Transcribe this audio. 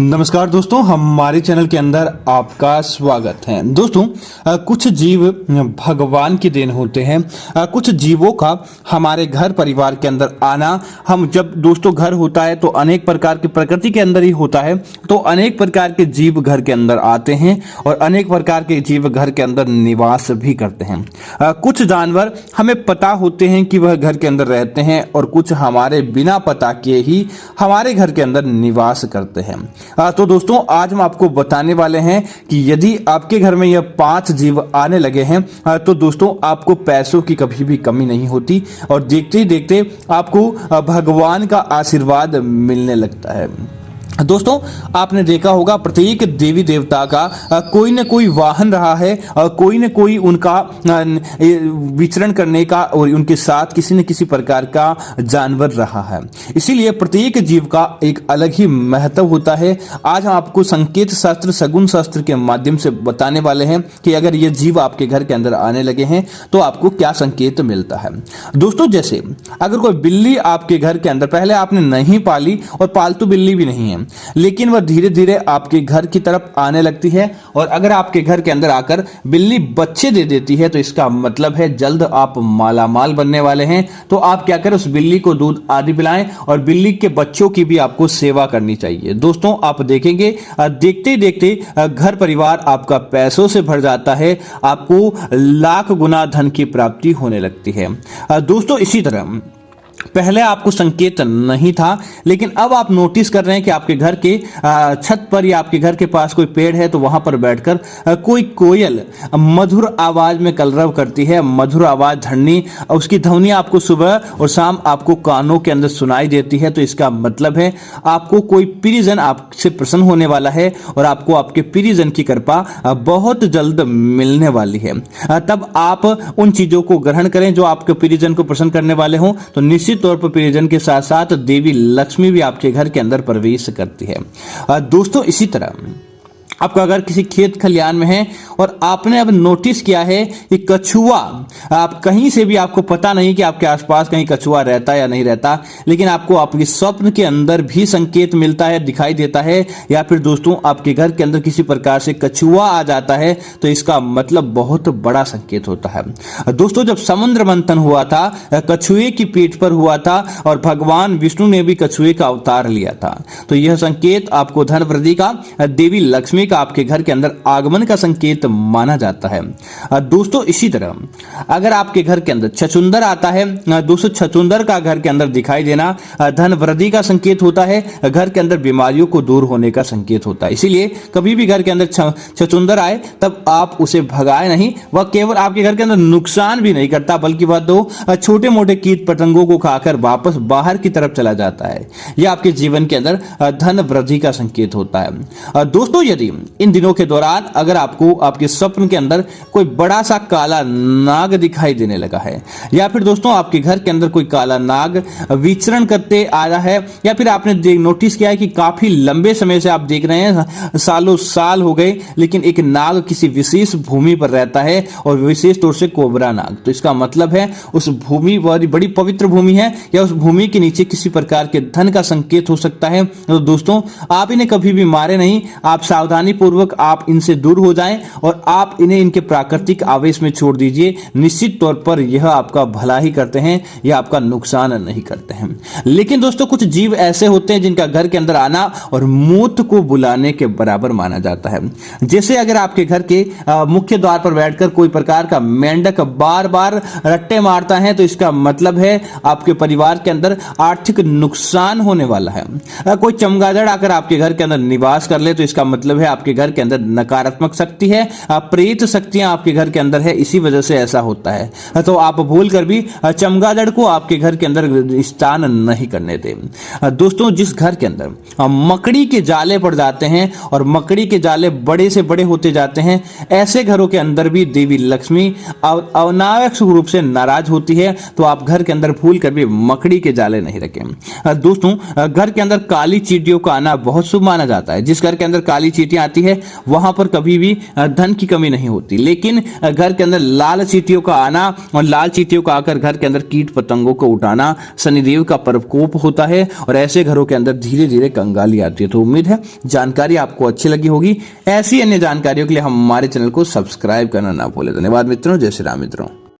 नमस्कार दोस्तों, हमारे चैनल के अंदर आपका स्वागत है। दोस्तों, कुछ जीव भगवान की देन होते हैं। कुछ जीवों का हमारे घर परिवार के अंदर आना, हम जब दोस्तों घर होता है तो अनेक प्रकार की प्रकृति के अंदर ही होता है, तो अनेक प्रकार के जीव घर के अंदर आते हैं और अनेक प्रकार के जीव घर के अंदर निवास भी करते हैं। कुछ जानवर हमें पता होते हैं कि वह घर के अंदर रहते हैं और कुछ हमारे बिना पता किए ही हमारे घर के अंदर निवास करते हैं। तो दोस्तों, आज हम आपको बताने वाले हैं कि यदि आपके घर में यह 5 जीव आने लगे हैं तो दोस्तों आपको पैसों की कभी भी कमी नहीं होती और देखते ही देखते आपको भगवान का आशीर्वाद मिलने लगता है। दोस्तों, आपने देखा होगा प्रत्येक देवी देवता का कोई न कोई वाहन रहा है और कोई न कोई उनका विचरण करने का और उनके साथ किसी न किसी प्रकार का जानवर रहा है। इसीलिए प्रत्येक जीव का एक अलग ही महत्व होता है। आज हम आपको संकेत शास्त्र, शगुन शास्त्र के माध्यम से बताने वाले हैं कि अगर ये जीव आपके घर के अंदर आने लगे हैं तो आपको क्या संकेत मिलता है। दोस्तों, जैसे अगर कोई बिल्ली आपके घर के अंदर पहले आपने नहीं पाली और पालतू बिल्ली भी नहीं है, लेकिन वह धीरे धीरे आपके घर की तरफ आने लगती है और अगर आपके घर के अंदर आकर बिल्ली बच्चे दे देती है तो इसका मतलब है जल्द आप मालामाल बनने वाले हैं। तो आप क्या करें, उस बिल्ली को दूध आदि पिलाएं और बिल्ली के बच्चों की भी आपको सेवा करनी चाहिए। दोस्तों, आप देखेंगे देखते देखते घर परिवार आपका पैसों से भर जाता है, आपको लाख गुना धन की प्राप्ति होने लगती है। दोस्तों, इसी तरह पहले आपको संकेत नहीं था, लेकिन अब आप नोटिस कर रहे हैं कि आपके घर के छत पर या आपके घर के पास कोई पेड़ है तो वहां पर बैठकर कोई कोयल मधुर आवाज में कलरव करती है। मधुर आवाज धरनी, उसकी ध्वनि आपको सुबह और शाम आपको कानों के अंदर सुनाई देती है। तो इसका मतलब है आपको कोई प्रियजन आपसे प्रसन्न होने वाला है और आपको आपके प्रियजन की कृपा बहुत जल्द मिलने वाली है। तब आप उन चीजों को ग्रहण करें जो आपके प्रियजन को प्रसन्न करने वाले हों। तो निश्चित तौर पर प्रियजन के साथ साथ देवी लक्ष्मी भी आपके घर के अंदर प्रवेश करती है। दोस्तों, इसी तरह आपका अगर किसी खेत खलियान में है और आपने अब नोटिस किया है कि कछुआ, आप कहीं से भी आपको पता नहीं कि आपके आसपास कहीं कछुआ रहता है या नहीं रहता, लेकिन आपको आपके स्वप्न के अंदर भी संकेत मिलता है, दिखाई देता है, या फिर दोस्तों आपके घर के अंदर किसी प्रकार से कछुआ आ जाता है तो इसका मतलब बहुत बड़ा संकेत होता है। दोस्तों, जब समुद्र मंथन हुआ था, कछुए की पीठ पर हुआ था और भगवान विष्णु ने भी कछुए का अवतार लिया था, तो यह संकेत आपको धन वृद्धि का, देवी लक्ष्मी का आपके घर के अंदर आगमन का संकेत माना जाता है। दोस्तों, इसी तरह अगर आपके घर के अंदर छछुंदर आता है, दोस्तों छछुंदर का घर के अंदर दिखाई देना धन वृद्धि का संकेत होता है, घर के अंदर बीमारियों को दूर होने का संकेत होता है। इसीलिए कभी भी घर के अंदर छछुंदर आए तब आप उसे भगाए नहीं, वह केवल आपके घर के अंदर नुकसान भी नहीं करता बल्कि वह तो छोटे मोटे कीट पतंगों को खाकर वापस बाहर की तरफ चला जाता है। यह आपके जीवन के अंदर धन वृद्धि का संकेत होता है। दोस्तों, यदि इन दिनों के दौरान अगर आपको आपके स्वप्न के अंदर कोई बड़ा सा काला नाग दिखाई देने लगा है, या फिर दोस्तों आपके घर के अंदर कोई काला नाग विचरण करते आ रहा है, या फिर आपने नोटिस किया है कि काफी लंबे समय से आप देख रहे हैं, सालों साल हो गए, लेकिन एक नाग किसी विशेष भूमि पर रहता है और विशेष तौर से कोबरा नाग, तो इसका मतलब है उस भूमि बड़ी पवित्र भूमि है या उस भूमि के नीचे किसी प्रकार के धन का संकेत हो सकता है। तो दोस्तों, आप इन्हें कभी भी मारे नहीं, आप सावधानी पूर्वक आप इनसे दूर हो जाएं और आप इन्हें इनके प्राकृतिक आवेश में छोड़ दीजिए। निश्चित तौर पर यह आपका भला ही करते हैं, यह आपका नुकसान नहीं करते हैं। लेकिन दोस्तों, कुछ जीव ऐसे होते हैं जिनका घर के अंदर आना और मौत को बुलाने के बराबर माना जाता है। जैसे अगर आपके घर के मुख्य द्वार पर बैठकर कोई प्रकार का मेंढक बार बार रट्टे मारता है तो इसका मतलब है आपके परिवार के अंदर आर्थिक नुकसान होने वाला है। कोई चमगादड़ आकर आपके घर के अंदर निवास कर ले तो इसका मतलब है आपके घर के अंदर नकारात्मक शक्ति है, प्रेत शक्तियां आपके घर के अंदर है, इसी वजह से ऐसा होता है। तो आप भूल कर भी चमगादड़ को आपके घर के अंदर स्थान नहीं करने दें। दोस्तों, जिस घर के अंदर मकड़ी के जाले पड़ जाते हैं और मकड़ी के जाले बड़े से बड़े होते जाते हैं, ऐसे घरों के अंदर भी देवी लक्ष्मी अनावश्यक रूप से नाराज होती है। तो आप घर के अंदर भूल कर भी मकड़ी के जाले नहीं रखें। दोस्तों, घर के अंदर काली चींटियों का आना बहुत शुभ माना जाता है। जिस घर के अंदर काली चींटियां आती है वहां पर कभी भी धन की कमी नहीं होती। लेकिन घर के अंदर लाल चींटियों का आना और लाल चींटियों का आकर घर के अंदर कीट पतंगों को उठाना शनिदेव का प्रकोप होता है और ऐसे घरों के अंदर धीरे धीरे कंगाली आती है। तो उम्मीद है जानकारी आपको अच्छी लगी होगी। ऐसी अन्य जानकारियों के लिए हमारे चैनल को सब्सक्राइब करना ना भूलें। धन्यवाद मित्रों। जय श्री राम मित्रों।